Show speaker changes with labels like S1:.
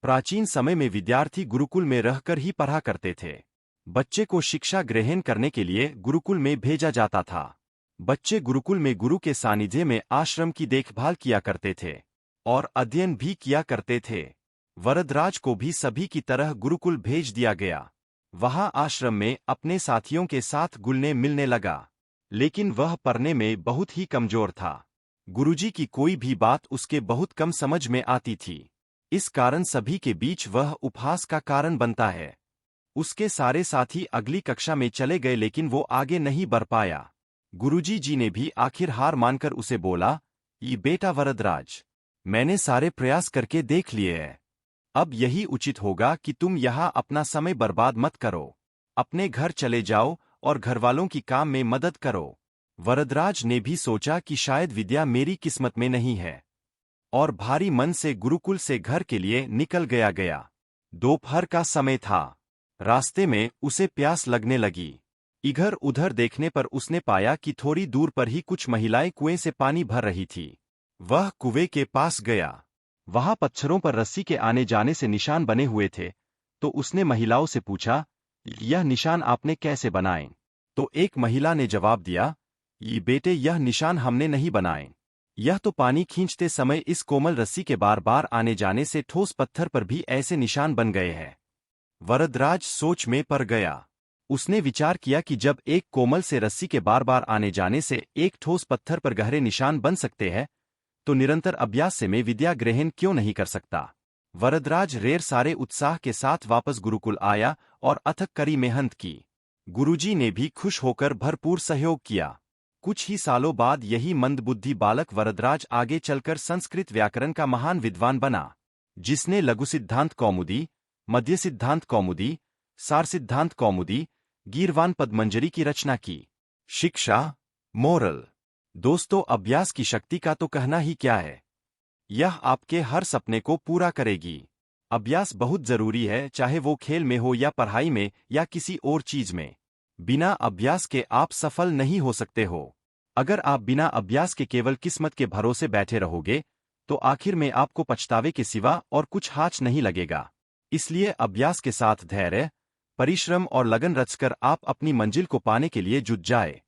S1: प्राचीन समय में विद्यार्थी गुरुकुल में रहकर ही पढ़ा करते थे। बच्चे को शिक्षा ग्रहण करने के लिए गुरुकुल में भेजा जाता था। बच्चे गुरुकुल में गुरु के सानिध्य में आश्रम की देखभाल किया करते थे और अध्ययन भी किया करते थे। वरदराज को भी सभी की तरह गुरुकुल भेज दिया गया। वहां आश्रम में अपने साथियों के साथ घुलने मिलने लगा, लेकिन वह पढ़ने में बहुत ही कमजोर था। गुरुजी की कोई भी बात उसके बहुत कम समझ में आती थी। इस कारण सभी के बीच वह उपहास का कारण बनता है। उसके सारे साथी अगली कक्षा में चले गए, लेकिन वो आगे नहीं बढ़ पाया। गुरुजी जी ने भी आखिर हार मानकर उसे बोला, ये बेटा वरदराज, मैंने सारे प्रयास करके देख लिए हैं। अब यही उचित होगा कि तुम यहाँ अपना समय बर्बाद मत करो। अपने घर चले जाओ और घरवालों की काम में मदद करो। वरदराज ने भी सोचा कि शायद विद्या मेरी किस्मत में नहीं है, और भारी मन से गुरुकुल से घर के लिए निकल गया। दोपहर का समय था। रास्ते में उसे प्यास लगने लगी। इधर उधर देखने पर उसने पाया कि थोड़ी दूर पर ही कुछ महिलाएं कुएं से पानी भर रही थी। वह कुएं के पास गया। वहां पत्थरों पर रस्सी के आने जाने से निशान बने हुए थे। तो उसने महिलाओं से पूछा, यह निशान आपने कैसे बनाए? तो एक महिला ने जवाब दिया, ये बेटे, यह निशान हमने नहीं बनाए। यह तो पानी खींचते समय इस कोमल रस्सी के बार बार आने जाने से ठोस पत्थर पर भी ऐसे निशान बन गए हैं। वरदराज सोच में पड़ गया। उसने विचार किया कि जब एक कोमल से रस्सी के बार बार आने जाने से एक ठोस पत्थर पर गहरे निशान बन सकते हैं, तो निरंतर अभ्यास से मैं विद्या ग्रहण क्यों नहीं कर सकता। वरदराज ढेर सारे उत्साह के साथ वापस गुरुकुल आया और अथक कड़ी मेहनत की। गुरुजी ने भी खुश होकर भरपूर सहयोग किया। कुछ ही सालों बाद यही मंदबुद्धि बालक वरदराज आगे चलकर संस्कृत व्याकरण का महान विद्वान बना, जिसने लघु सिद्धांत कौमुदी, मध्य सिद्धांत कौमुदी, सार सिद्धांत कौमुदी, गीर्वाण पद्मंजरी की रचना की। शिक्षा, मोरल। दोस्तों, अभ्यास की शक्ति का तो कहना ही क्या है। यह आपके हर सपने को पूरा करेगी। अभ्यास बहुत जरूरी है, चाहे वो खेल में हो या पढ़ाई में या किसी और चीज में। बिना अभ्यास के आप सफल नहीं हो सकते हो। अगर आप बिना अभ्यास के केवल किस्मत के भरोसे बैठे रहोगे, तो आखिर में आपको पछतावे के सिवा और कुछ हाथ नहीं लगेगा। इसलिए अभ्यास के साथ धैर्य, परिश्रम और लगन रचकर आप अपनी मंजिल को पाने के लिए जुट जाए।